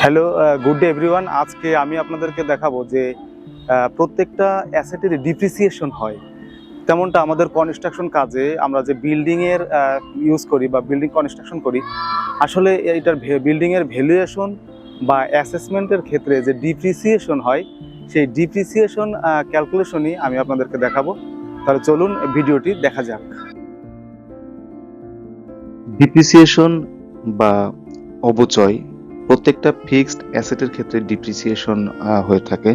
Hello, good day everyone. আজকে আমি আপনাদেরকে দেখাবো যে প্রত্যেকটা অ্যাসেটের ডিপ্রিসিয়েশন হয়। তেমনটা আমাদের কনস্ট্রাকশন কাজে আমরা যে বিল্ডিংয়ের ইউজ করি বা বিল্ডিং কনস্ট্রাকশন করি, আসলে এটার বিল্ডিংয়ের ভ্যালুয়েশন বা অ্যাসেসমেন্টের ক্ষেত্রে যে ডিপ্রিসিয়েশন হয়, সেই ডিপ্রিসিয়েশন ক্যালকুলেশনই আমি আপনাদেরকে দেখাবো। তাহলে চলুন ভিডিওটি দেখা যাক। ডিপ্রিসিয়েশন বা অবচয় প্রত্যেকটা ফিক্সড অ্যাসেটের ক্ষেত্রে ডিপ্রিসিয়েশন হয়ে থাকে।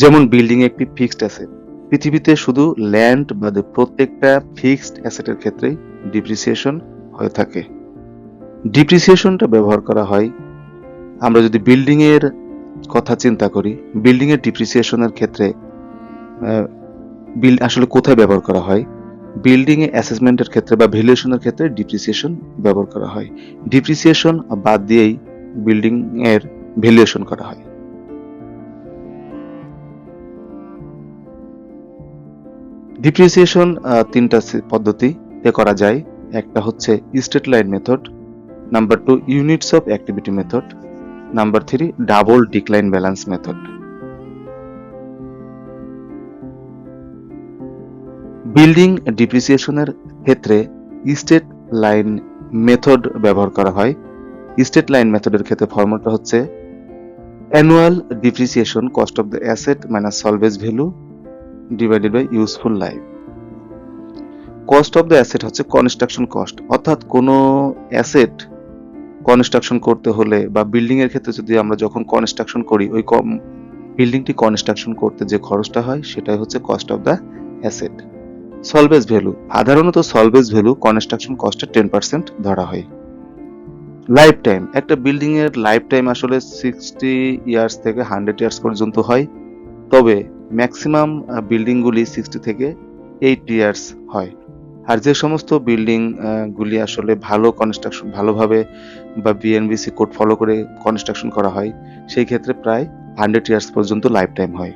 যেমন বিল্ডিং একটি ফিক্সড অ্যাসেট, পৃথিবীতে শুধু ল্যান্ড বাদে প্রত্যেকটা ফিক্সড অ্যাসেটের ক্ষেত্রেই ডিপ্রিসিয়েশন হয়ে থাকে। ডিপ্রিসিয়েশনটা ব্যবহার করা হয়, আমরা যদি বিল্ডিং এর কথা চিন্তা করি, বিল্ডিং এর ডিপ্রিসিয়েশনের ক্ষেত্রে আসলে কোথায় ব্যবহার করা হয়? বিল্ডিং এ অ্যাসেসমেন্টের ক্ষেত্রে বা ভ্যালুয়েশনের ক্ষেত্রে ডিপ্রিসিয়েশন ব্যবহার করা হয়। ডিপ্রিসিয়েশন বাদ দিয়েই বিল্ডিং এর ভ্যালুয়েশন করা হয়। ডিপ্রিসিয়েশন তিনটা পদ্ধতিতে করা যায়। একটা হচ্ছে straight line method, number 2 units of activity method, number 3 double decline balance method. Building ডিপ্রিসিয়েশনের ক্ষেত্রে স্ট্রেট লাইন মেথড ব্যবহার করা হয়। স্ট্রেট লাইন মেথডের ক্ষেত্রে ফর্মুলাটা হচ্ছে annual depreciation cost of the asset minus salvage value divided by useful life. Cost of the asset হচ্ছে কনস্ট্রাকশন কস্ট, অর্থাৎ কোনো অ্যাসেট কনস্ট্রাকশন করতে হলে বা বিল্ডিং এর ক্ষেত্রে যদি আমরা যখন কনস্ট্রাকশন করি, ওই বিল্ডিংটি কনস্ট্রাকশন করতে যে খরচটা হয় সেটাই হচ্ছে cost of the asset. Salvage value, সাধারণত সলভেজ ভ্যালু কনস্ট্রাকশন কস্টের 10% ধরা হয়। লাইফ টাইম, একটা বিল্ডিং এর লাইফ টাইম আসলে 60 ইয়ার্স থেকে 100 ইয়ার্স পর্যন্ত হয়, তবে ম্যাক্সিমাম বিল্ডিং গুলি 60 থেকে 80 ইয়ার্স হয়। আর যে সমস্ত বিল্ডিং গুলি আসলে ভালোভাবে বা বিএনবিসি কোড ফলো করে কনস্ট্রাকশন করা হয়, সেই ক্ষেত্রে প্রায় 100 ইয়ার্স পর্যন্ত লাইফ টাইম হয়।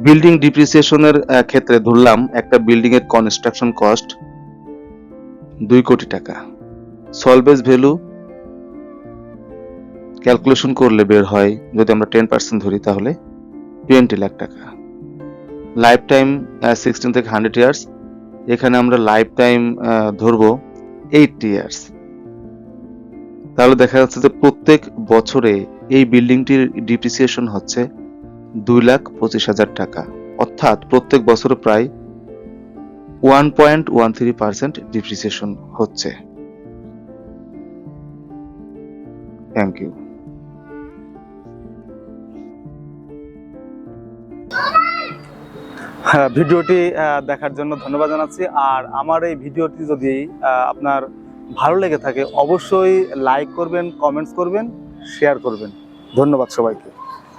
বিল্ডিং ডিপ্রিসিয়েশনের ক্ষেত্রে ধরলাম একটা বিল্ডিং এর কনস্ট্রাকশন কস্ট 2 কোটি টাকা। সলভেজ ভ্যালু ক্যালকুলেশন করলে বের হয়, যদি আমরা 10% ধরি তাহলে 20 লাখ টাকা। লাইফ টাইম 16 থেকে 100 ইয়ার্স, এখানে আমরা লাইফ টাইম ধরবো 80 ইয়ার্স। তাহলে দেখা যাচ্ছে যে প্রত্যেক বছরে এই বিল্ডিংটির ডিপ্রিসিয়েশন হচ্ছে 2,25,000 টাকা, অর্থাৎ প্রত্যেক বছরে প্রায় 1.13% ডিপ্রিসিয়েশন হচ্ছে। Thank you. ভিডিওটি দেখার জন্য ধন্যবাদ জানাচ্ছি। আর আমার এই ভিডিওটি যদি আপনার ভালো লেগে থাকে, অবশ্যই লাইক করবেন, কমেন্টস করবেন, শেয়ার করবেন। ধন্যবাদ সবাইকে।